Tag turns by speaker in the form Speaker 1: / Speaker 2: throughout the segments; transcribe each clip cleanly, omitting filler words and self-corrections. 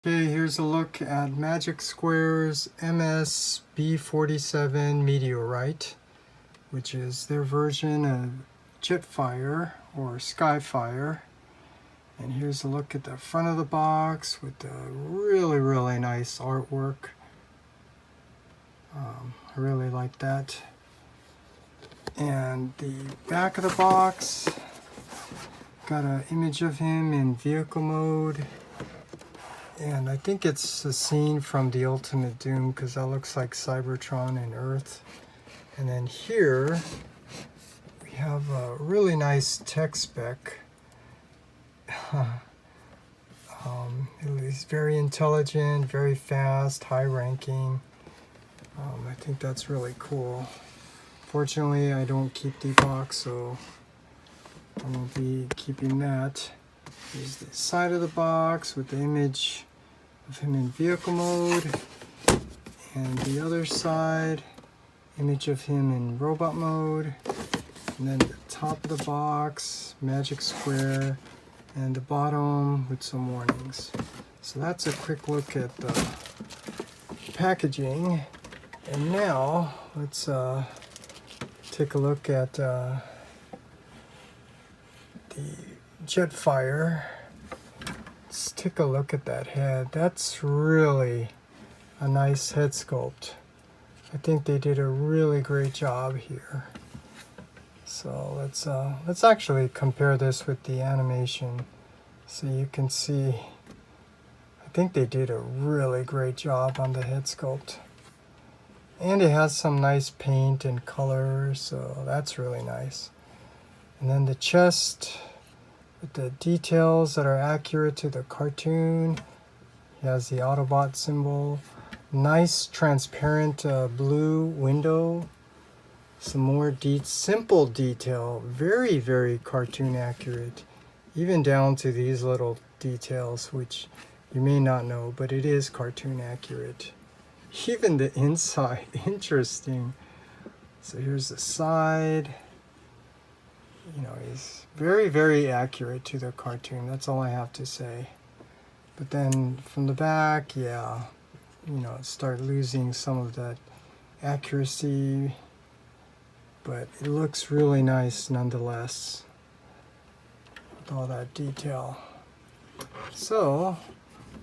Speaker 1: Okay, here's a look at Magic Square's MS-B47 Meteorite, which is their version of Jetfire or Skyfire. And here's a look at the front of the box with the really nice artwork. I really like that. And the back of the box got an image of him in vehicle mode. And I think it's a scene from the Ultimate Doom because that looks like Cybertron and Earth. And then here we have a really nice tech spec. He's very intelligent, very fast, high ranking. I think that's really cool. Fortunately, I don't keep the box, so I won't be keeping that. Here's the side of the box with the image of him in vehicle mode, and the other side, image of him in robot mode, and then the top of the box, Magic Square, and the bottom with some warnings. So that's a quick look at the packaging. And now let's take a look at the Jetfire. Let's take a look at that head. That's really a nice head sculpt. I think they did a really great job here. So let's actually compare this with the animation so you can see. I think they did a really great job on the head sculpt. And it has some nice paint and color, so that's really nice. And then the chest with the details that are accurate to the cartoon. He has the Autobot symbol. Nice transparent blue window. Some more simple detail. Very cartoon accurate. Even down to these little details, which you may not know, but it is cartoon accurate. Even the inside, interesting. So here's the side. You know, he's very accurate to the cartoon. That's all I have to say. But then from the back, yeah, you know, start losing some of that accuracy. But it looks really nice nonetheless with all that detail. So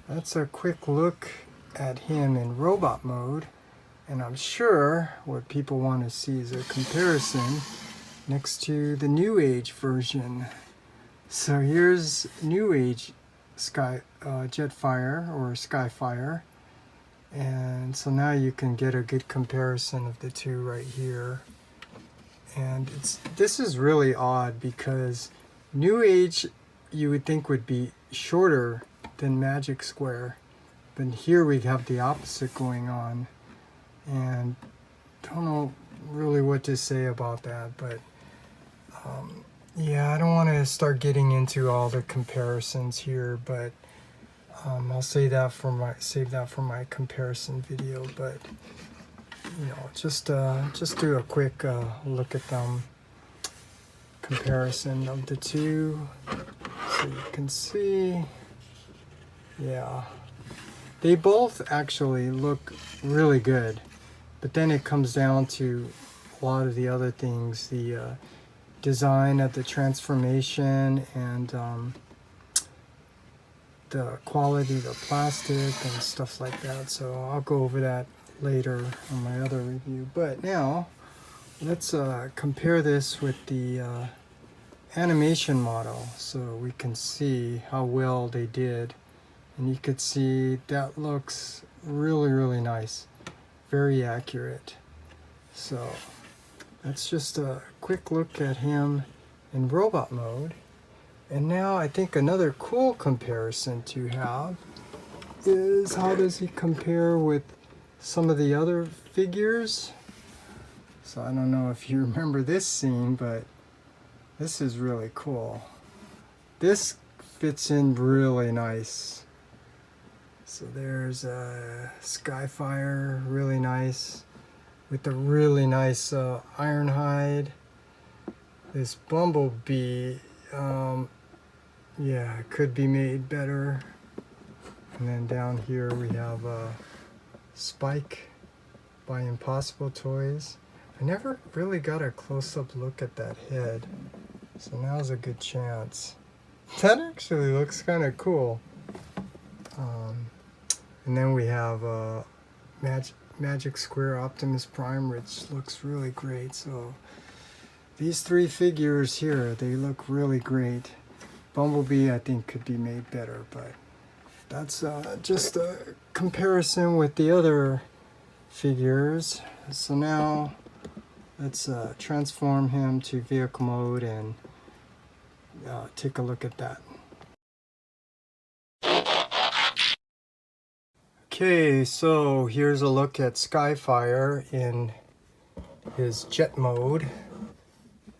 Speaker 1: that's a quick look at him in robot mode. And I'm sure what people want to see is a comparison next to the New Age version. So here's New Age Jetfire or Skyfire. And so now you can get a good comparison of the two right here. And this is really odd because New Age you would think would be shorter than Magic Square. But here we have the opposite going on. And don't know really what to say about that, but yeah, I don't want to start getting into all the comparisons here, but I'll save that for my comparison video. But you know, just do a quick look at them, comparison of the two, so you can see. Yeah, they both actually look really good, but then it comes down to a lot of the other things, the design of the transformation and the quality of the plastic and stuff like that. So I'll go over that later on my other review. But now let's compare this with the animation model so we can see how well they did. And you could see that looks really nice, very accurate. So that's just a quick look at him in robot mode. And now I think another cool comparison to have is how does he compare with some of the other figures. So I don't know if you remember this scene, but this is really cool. This fits in really nice. So there's a Skyfire, really nice, with the really nice Ironhide. This Bumblebee, yeah, could be made better. And then down here we have Spike by Impossible Toys. I never really got a close-up look at that head, so now's a good chance. That actually looks kind of cool. And then we have Magic Square Optimus Prime, which looks really great. So these three figures here, they look really great. Bumblebee, I think, could be made better, but that's just a comparison with the other figures. So now let's transform him to vehicle mode and take a look at that. Okay, so here's a look at Skyfire in his jet mode.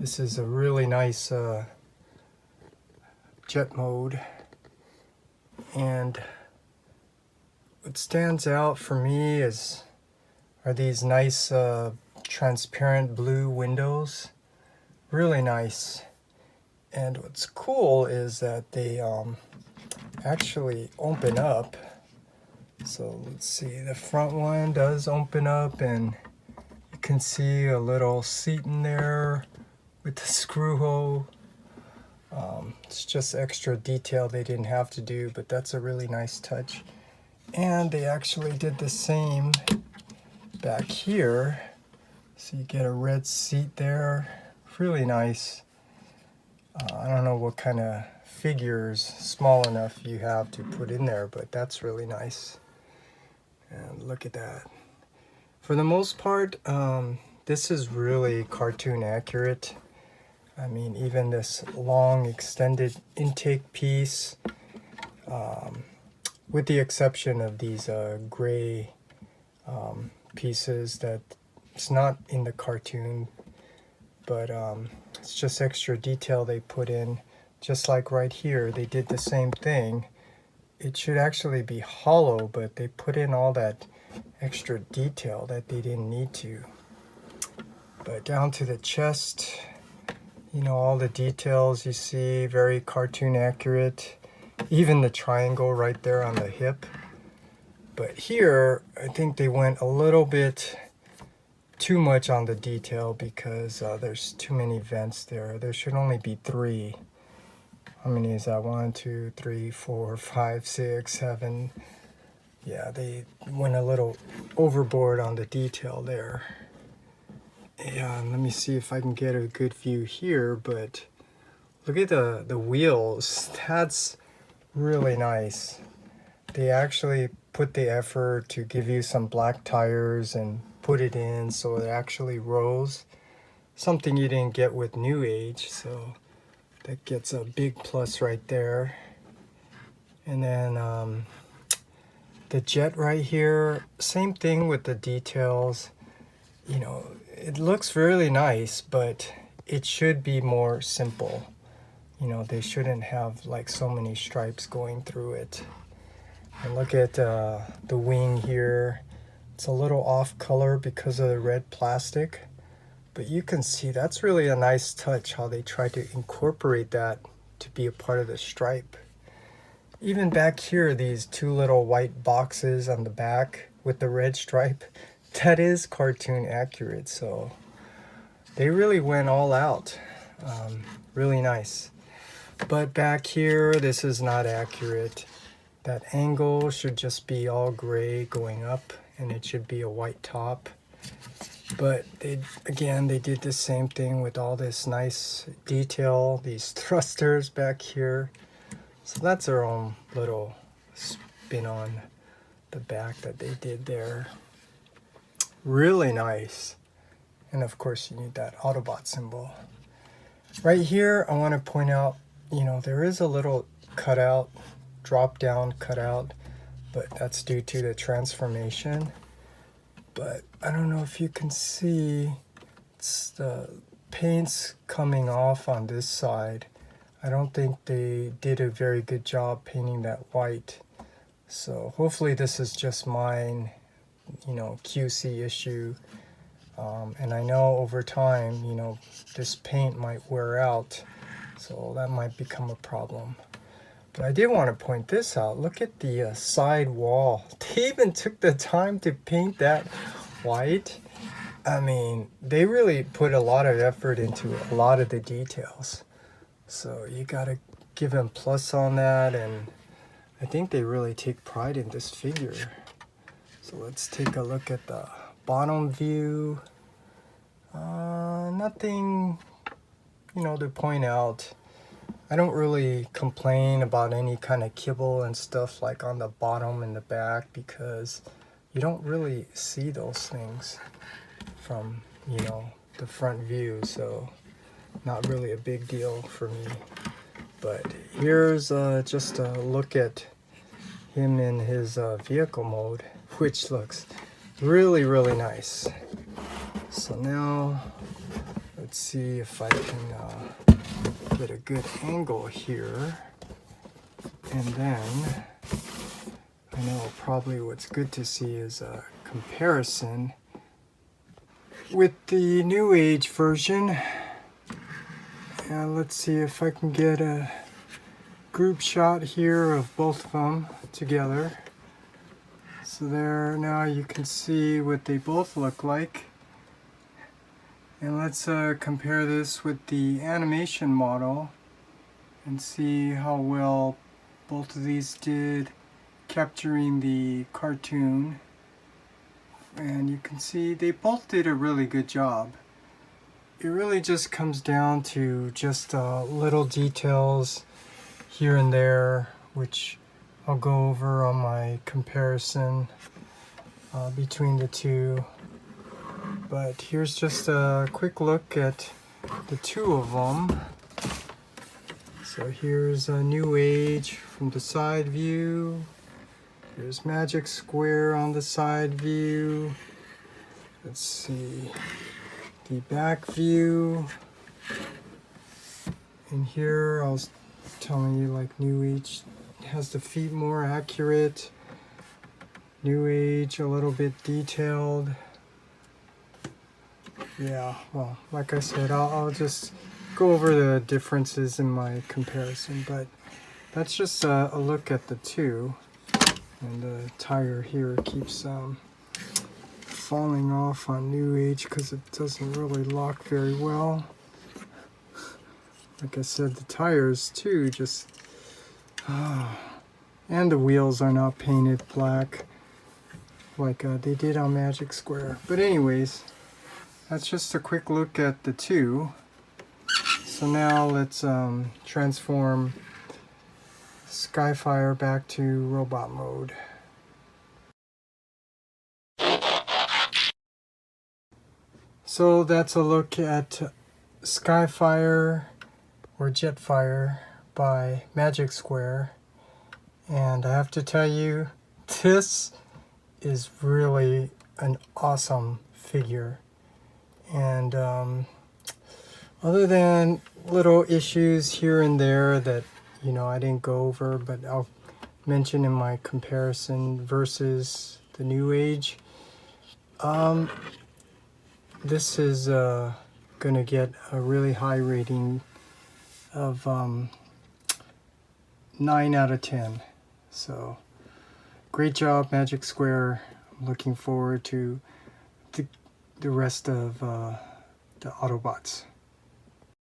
Speaker 1: This is a really nice jet mode, and what stands out for me are these nice transparent blue windows. Really nice. And what's cool is that they actually open up. So let's see, the front one does open up, and you can see a little seat in there with the screw hole. It's just extra detail they didn't have to do, but that's a really nice touch. And they actually did the same back here. So you get a red seat there. Really nice. I don't know what kind of figures small enough you have to put in there, but that's really nice. And look at that. For the most part, this is really cartoon accurate. I mean, even this long extended intake piece, with the exception of these gray pieces that it's not in the cartoon, but it's just extra detail they put in. Just like right here, they did the same thing. It should actually be hollow, but they put in all that extra detail that they didn't need to. But down to the chest, you know, all the details you see, very cartoon accurate. Even the triangle right there on the hip. But here, I think they went a little bit too much on the detail because there's too many vents there. There should only be 3. How many is that? 1, 2, 3, 4, 5, 6, 7. Yeah, they went a little overboard on the detail there. Yeah, let me see if I can get a good view here, but look at the wheels. That's really nice. They actually put the effort to give you some black tires and put it in so it actually rolls. Something you didn't get with New Age, so that gets a big plus right there. And then the jet right here, same thing with the details. You know, it looks really nice, but it should be more simple. You know, they shouldn't have like so many stripes going through it. And look at the wing here. It's a little off color because of the red plastic, but you can see that's really a nice touch how they try to incorporate that to be a part of the stripe. Even back here, these 2 little white boxes on the back with the red stripe, that is cartoon accurate. So they really went all out. Really nice. But back here, this is not accurate. That angle should just be all gray going up, and it should be a white top. But they did the same thing with all this nice detail, these thrusters back here. So that's their own little spin on the back that they did there. Really nice. And of course you need that Autobot symbol. Right here, I want to point out, you know, there is a little cutout, drop down cutout, but that's due to the transformation. But I don't know if you can see, it's the paint's coming off on this side. I don't think they did a very good job painting that white. So hopefully this is just mine, you know, QC issue. And I know over time, you know, this paint might wear out, so that might become a problem. But I did want to point this out. Look at the side wall. They even took the time to paint that white. I mean, they really put a lot of effort into a lot of the details. So you gotta give them plus on that, and I think they really take pride in this figure. So let's take a look at the bottom view. Nothing, to point out. I don't really complain about any kind of kibble and stuff like on the bottom and the back, because you don't really see those things from, the front view. So not really a big deal for me. But here's just a look at him in his vehicle mode, which looks really, really nice. So now let's see if I can get a good angle here. And then I know probably what's good to see is a comparison with the New Age version. And let's see if I can get a group shot here of both of them together. So there, now you can see what they both look like. And let's compare this with the animation model and see how well both of these did capturing the cartoon. And you can see they both did a really good job. It really just comes down to just little details here and there, which I'll go over on my comparison between the two. But here's just a quick look at the two of them. So here's a New Age from the side view. Here's Magic Square on the side view. Let's see the back view. And here I was telling you, like, New Age has the feet more accurate. New Age a little bit detailed. Yeah, well, like I said, I'll just go over the differences in my comparison, but that's just a look at the two. And the tire here keeps falling off on New Age because it doesn't really lock very well. Like I said, the tires too just... and the wheels are not painted black like they did on Magic Square. But anyways, that's just a quick look at the two. So now let's transform Skyfire back to robot mode. So that's a look at Skyfire or Jetfire by Magic Square. And I have to tell you, this is really an awesome figure. And other than little issues here and there that I didn't go over, but I'll mention in my comparison versus the New Age, this is gonna get a really high rating of 9 out of 10. So great job, Magic Square. I'm looking forward to the rest of the Autobots.